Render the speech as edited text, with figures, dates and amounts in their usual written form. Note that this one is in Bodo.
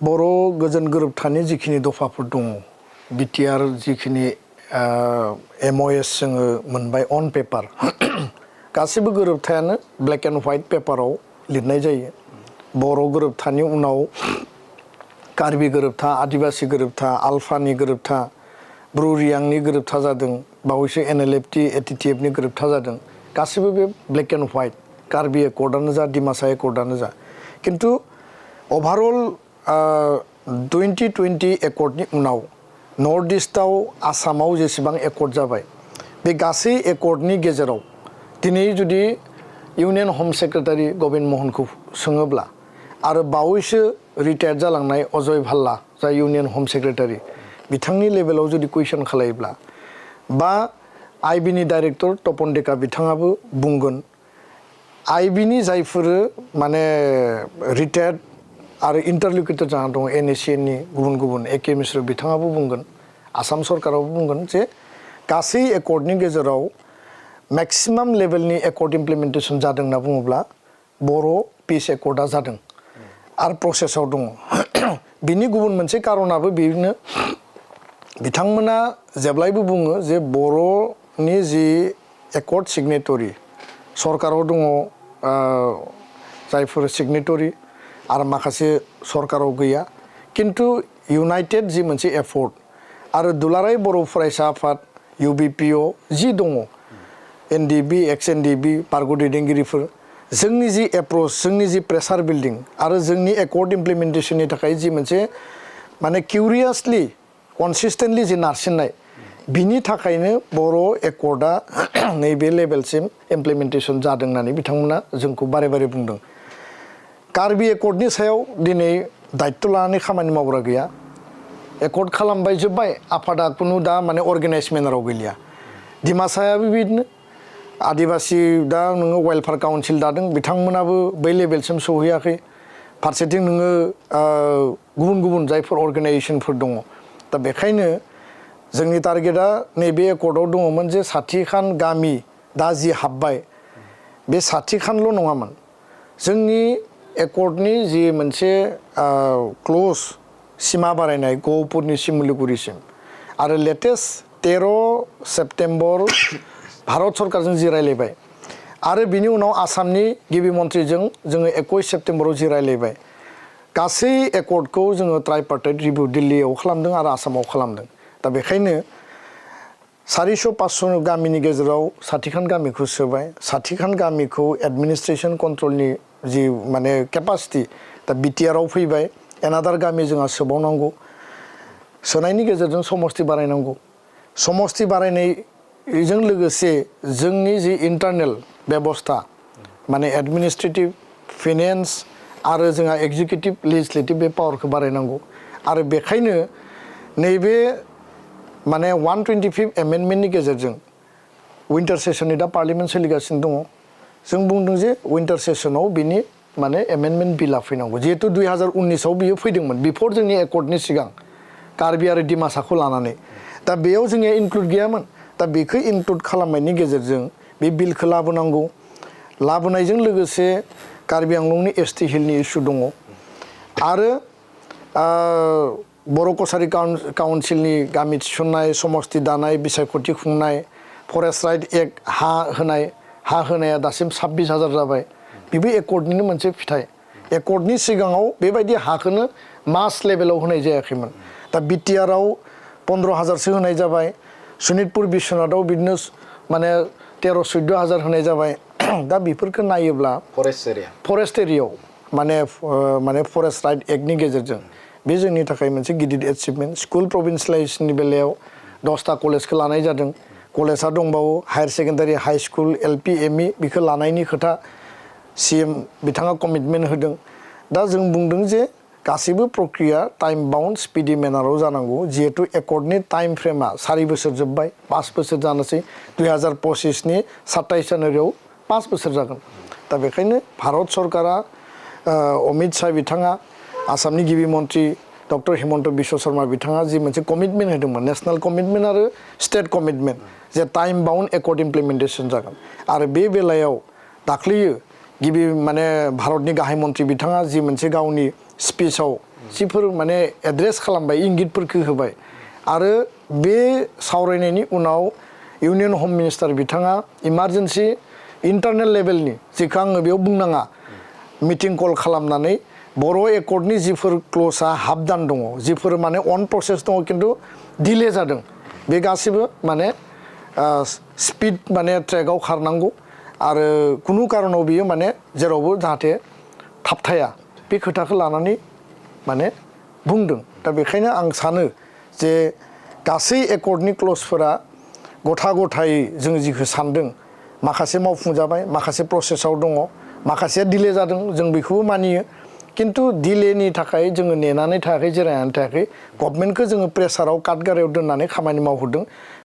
बर' गोजोन गोरोबथानि जिखिनि दफाफोर दङ बिटिआर जिखिनि MOS जोङो मोनबाय अन पेपार गासिबो गोरोबथायानो ब्लेक एन्ड व्हाइट पेपाराव लिरनाय जायो बर' गोरोबथानि उनाव कार्बि गोरोबथा आदिबासि गोरोबथा आलफानि गोरोबथा ब्रु रियांनि गोरोबथा जादों बावैसो NLFT ATTF नि गोरोबथा जादों गासिबो बे ब्लेक एन्ड व्हाइट कार्बि एकर्डआनो जा डिमासा एकर्डआनो जा किन्तु ओभारअल 2020 एकर्डनि उनाव नर्थ ईस्टआव आसामाव जेसेबां एकर्ड जाबाय बे गासै एकर्डनि गेजेराव दिनै जुदि इउनियन हम सेक्रेटारि गबिन्द महनखौ सोङोब्ला आरो बावैसो रिटायार्ड जालांनाय अजय भाल्ला जाय इउनियन हम सेक्रेटारि बिथांनि लेभेलाव जुदि कुइसन खालायोब्ला बा IB नि डाइरेक्टर तपन डेका बिथाङाबो बुंगोन IB नि जायफोर माने रिटायार्ड आरो इन्टारल'किउटर जाना दङ NACN नि गुबुन गुबुन AK मिश्र बिथाङाबो बुंगोन आसाम सरकाराबो बुंगोन जे गासै एकर्डनि गेजेराव मैक्सिमाम लेभेलनि एकर्ड इमप्लिमेन्टेसन जादों होनना बुङोब्ला बर' पिस एकर्डआ जादों आरो प्रसेसआव दङ बिनि गुबुन मोनसे कारनाबो बेनो बिथांमोना जेब्लायबो बुङो जे बर'नि जि एकर्ड सिगनेटरि सरकाराव दङ जायफोर सिगनेटरि आरो माखासे सरकाराव गैया किन्तु इउनाइटेड जि मोनसे एफर्ट आरो दुलाराय बर' फरायसा आफाद UBPO जि दङ NDB ex-NDB पार्ग' दैदेनगिरिफोर जोंनि जि एप्रोच जोंनि जि प्रेसार बिल्डिं आरो जोंनि एकर्ड इमप्लिमेन्टेसननि थाखाय जि मोनसे माने किउरियासलि कनसिस्टेन्टलि जि नारसिननाय बिनि थाखायनो बर' एकर्डआ नैबे लेभेलसिम इमप्लिमेन्टेसन जादों होननानै बिथांमोना जोंखौ बारे बारे बुंदों कार्बि एकर्डनि सायाव दिनै दायित्व लानानै खामानि मावग्रा गैया एकर्ड खालामबाय जोब्बाय आफादा कुनु दा माने अर्गेनाइज मेनाराव गैलिया डिमासायाबो बिदिनो आदिबासि दा नोङो वेलफेयार काउन्सिल दादों बिथांमोनाबो बै लेभेलसिम सौहैयाखै फारसेथिं नोङो गुबुन गुबुन जायफोर अर्गेनाइजेसनफोर दङ दा बेखायनो जोंनि टारगेटआ नैबे एकर्डआव दङमोन जे 60 खान गामि दा जि हाबबाय बे 60 खानल' नङामोन जोंनि एकर्डनि जि मोनसे क्लोज सिमा बारायनाय गहपुरनि सिमुलुगुरिसिम आरो लेटेस्ट 13 सेप्टेम्बर भारत सरकारजों जि रायलायबाय आरो बिनि उनाव आसामनि गिबि मन्थ्रिजों जोङो 21 सेप्टेम्बराव जि रायलायबाय गासै एकर्डखौ जोङो ट्राइपार्टाइट रिभिउ दिल्लीयाव खालामदों आरो आसामाव खालामदों दा बेखायनो 400-500 गामिनि गेजेराव 60 खान गामिखौ सोबाय 60 खान गामिखौ एडमिनिस्ट्रेशन कन्ट्रलनि जि माने केपासिटि दा बिटिआरआव फैबाय एनादार गामि जोंहा सोबावनांगौ सोनायनि गेजेरजों समस्ति बारायनांगौ समस्ति बारायनायजों लोगोसे जोंनि जि इन्टारनेल बेबस्था माने एडमिनिस्ट्रेटिभ फाइनेन्स आरो जोंहा एक्जिकिउटिभ लेजिस्लेटिभ बे पावारखौ बारायनांगौ आरो बेखायनो नैबे माने 125 एमेन्डमेन्टनि गेजेरजों विन्टार सेसननि दा पार्लियामेन्ट सोलिगासिनो दङ जों बुंदों जे विन्टार सेसनाव बिनि माने एमेन्डमेन्ट बिला फैनांगौ जिहेतु 2019आव बियो फैदोंमोन बिफोर जोंनि एकर्डनि सिगां कार्बि आरो डिमासाखौ लानानै दा बेयाव जोंनिया इनक्लुड गैयामोन दा बेखौ इनक्लुड खालामनायनि गेजेरजों बे बिलखौ लाबोनांगौ लाबोनायजों लोगोसे कार्बि आंलंनि ST हिलनि इस्यु दङ आरो बर' कसारि काउन्सिलनि गामि थिसननाय समस्ति दानाय बिसायख'थि खुंनाय फरेस्ट राइट एक्ट हा होनाया दासिम 26,000 जाबाय बेबो एकर्डनिनो मोनसे फिथाइ एकर्डनि सिगाङाव बेबायदि हाखौनो मास लेभेलाव होनाय जायाखैमोन दा बिटिआरआव 15,000सो होनाय जाबाय सनितपुर बिश्वनाथाव बिदिनो माने 13-14,000 होनाय जाबाय दा बेफोरखौ नायोब्ला फरेस्ट एरियायाव माने फरेस्ट राइट एक्टनि गेजेरजों बे जोंनि थाखाय मोनसे गिदिर एचिभमेन्ट स्कुल प्रभिन्सियेलाइजेसननि बेलायाव 10टा कलेजखौ लानाय जादों कलेजआ दंबावो higher secondary high school LP ME बेखौ लानायनि खोथा CM बिथाङा कमिटमेन्ट होदों दा जों बुंदों जे गासैबो प्रक्रिया टाइम बाउन्ड स्पिडि मेनाराव जानांगौ जिहेतु एकर्डनि टाइम फ्रेमा 4 बोसोर जोब्बाय 5 बोसोर जानोसै 2025नि 27 जानुवारियाव 5 बोसोर जागोन दा बेखायनो भारत सरकारा अमित शाह बिथाङा आसामनि गिबि मन्थ्रि डक्टर हिमन्त बिश्व शर्मा बिथाङा जि मोनसे कमिटमेन्ट होदोंमोन नेशनेल कमिटमेन्ट आरो स्टेट कमिटमेन्ट जे टाइम बाउन्ड एकर्ड इमप्लिमेन्टेसन जागोन आरो बे बेलायाव दाख्लैयो गिबि माने भारतनि गाहाय मन्थ्रि बिथाङा जि मोनसे गावनि स्पिचआव जिफोर माने एड्रेस खालामबाय इंगितफोरखौ होबाय आरो बे सावरायनायनि उनाव इउनियन हम मिनिस्टार बिथाङा इमारजेन्सि इन्टारनेल लेभेलनि जेखौ आङो बेयाव बुंनाङा मिटिं कल खालामनानै बर' एकर्डनि जिफोर क्ल'जआ हाफ दान दङ जिफोर माने अन प्रसेस दङ खिन्थु डिले जादों बे गासिबो माने स्पिड माने ट्रेकआव खारनांगौ आरो कुनु कारनाव बियो माने जेरावबो जाहाथे थाबथाया बे खोथाखौ लानानै माने बुंदों दा बेखायनो आं सानो जे गासै एकर्डनि क्ल'जफोरा गथा गथायै जों जिखौ सानदों माखासे मावफुंजाबाय माखासे प्रसेसआव दङ माखासेया डिले जादों जों बेखौबो मानियो खिन्थु डिलेनि थाखाय जोङो नेनानै थायाखै जिरायनानै थायाखै गभर्नमेन्टखौ जोङो प्रेसाराव काटगारायाव दोननानै खामानि मावहोदों